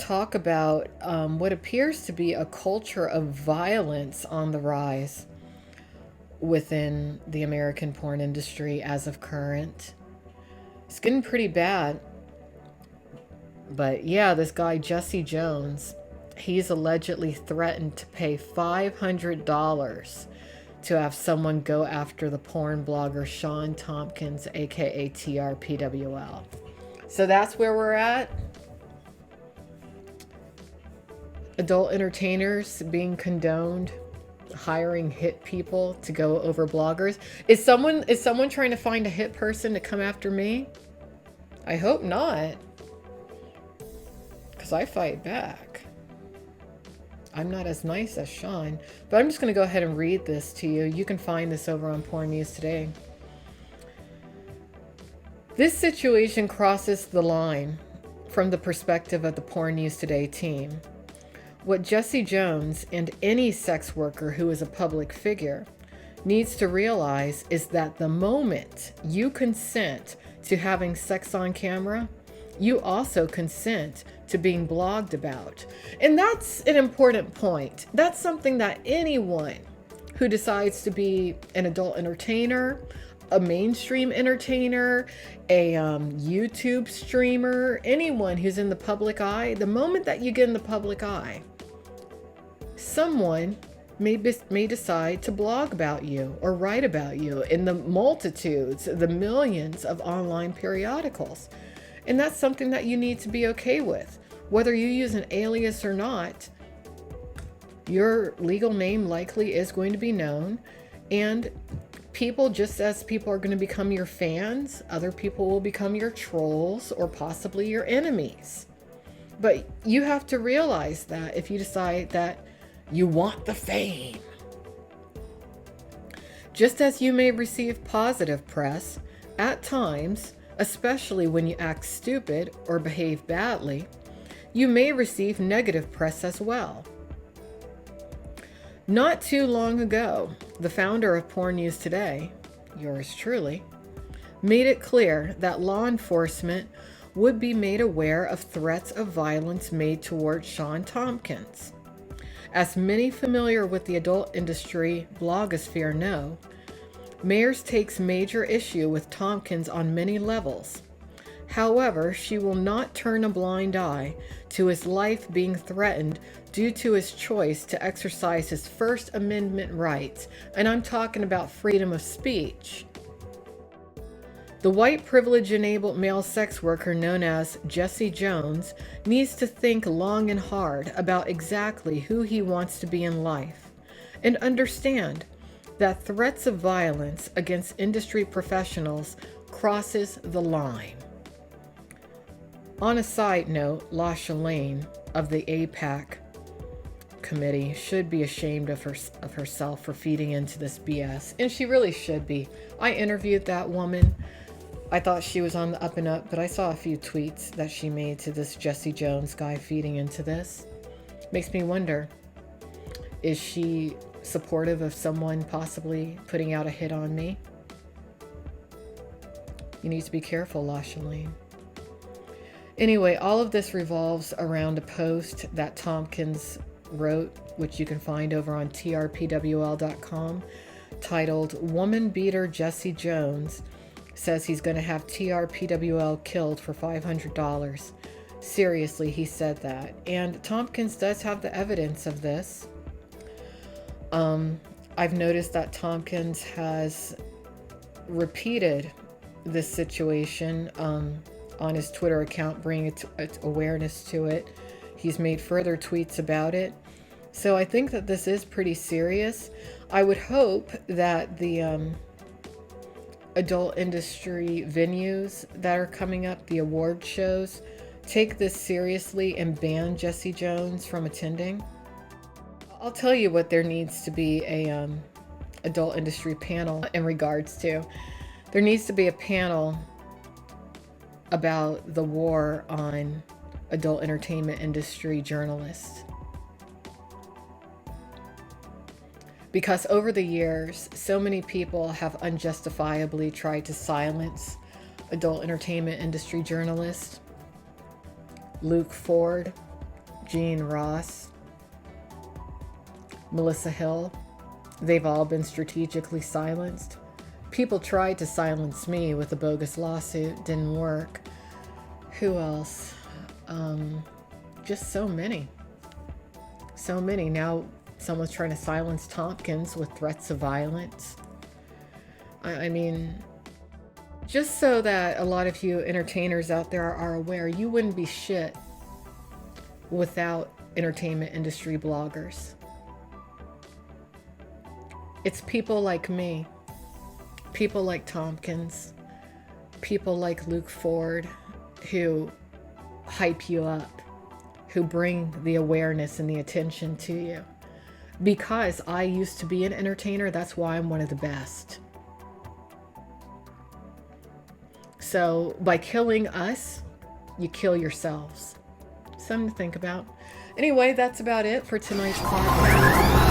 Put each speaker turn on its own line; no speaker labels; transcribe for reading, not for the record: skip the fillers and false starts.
talk about what appears to be a culture of violence on the rise within the American porn industry as of current. It's getting pretty bad. But yeah, this guy, Jessy Jones, he's allegedly threatened to pay $500 to have someone go after the porn blogger Sean Tompkins, aka TRPWL. So that's where we're at. Adult entertainers being condoned, hiring hit people to go over bloggers. Is someone trying to find a hit person to come after me? I hope not, because I fight back. I'm not as nice as Sean, but I'm just going to go ahead and read this to you. You can find this over on Porn News Today. This situation crosses the line from the perspective of the Porn News Today team. What Jessy Jones and any sex worker who is a public figure needs to realize is that the moment you consent to having sex on camera, you also consent to being blogged about. And that's an important point. That's something that anyone who decides to be an adult entertainer, a mainstream entertainer, a YouTube streamer, anyone who's in the public eye, the moment that you get in the public eye, someone may decide to blog about you or write about you in the multitudes, the millions of online periodicals. And that's something that you need to be okay with. Whether you use an alias or not, your legal name likely is going to be known. And people, just as people are going to become your fans, other people will become your trolls or possibly your enemies. But you have to realize that if you decide that you want the fame. Just as you may receive positive press, at times, especially when you act stupid or behave badly, you may receive negative press as well. Not too long ago, the founder of Porn News Today, yours truly, made it clear that law enforcement would be made aware of threats of violence made toward Sean Tompkins. As many familiar with the adult industry blogosphere know, Mayers takes major issue with Tompkins on many levels. However, she will not turn a blind eye to his life being threatened due to his choice to exercise his First Amendment rights, and I'm talking about freedom of speech. The white privilege-enabled male sex worker known as Jessy Jones needs to think long and hard about exactly who he wants to be in life, and understand that threats of violence against industry professionals crosses the line. On a side note, La Shalane of the APAC committee should be ashamed of herself for feeding into this BS, and she really should be. I interviewed that woman. I thought she was on the up and up, but I saw a few tweets that she made to this Jessy Jones guy feeding into this. Makes me wonder, is she supportive of someone possibly putting out a hit on me? You need to be careful, La Shalane. Anyway, all of this revolves around a post that Tompkins wrote, which you can find over on TRPWL.com, titled "Woman Beater Jessy Jones says he's going to have TRPWL killed for $500. Seriously, he said that. And Tompkins does have the evidence of this. I've noticed that Tompkins has repeated this situation on his Twitter account, bringing its awareness to it. He's made further tweets about it. So I think that this is pretty serious. I would hope that the adult industry venues that are coming up, the award shows, take this seriously and ban Jessy Jones from attending. I'll tell you what there needs to be a adult industry panel in regards to. There needs to be a panel about the war on adult entertainment industry journalists. Because over the years, so many people have unjustifiably tried to silence adult entertainment industry journalists. Luke Ford, Jean Ross, Melissa Hill. They've all been strategically silenced. People tried to silence me with a bogus lawsuit. Didn't work. Who else? Just so many. So many. Now someone's trying to silence Tompkins with threats of violence. I mean, just so that a lot of you entertainers out there are aware, you wouldn't be shit without entertainment industry bloggers. It's people like me, people like Tompkins, people like Luke Ford who hype you up, who bring the awareness and the attention to you. Because I used to be an entertainer, that's why I'm one of the best. So by killing us, you kill yourselves. Something to think about. Anyway, that's about it for tonight's podcast.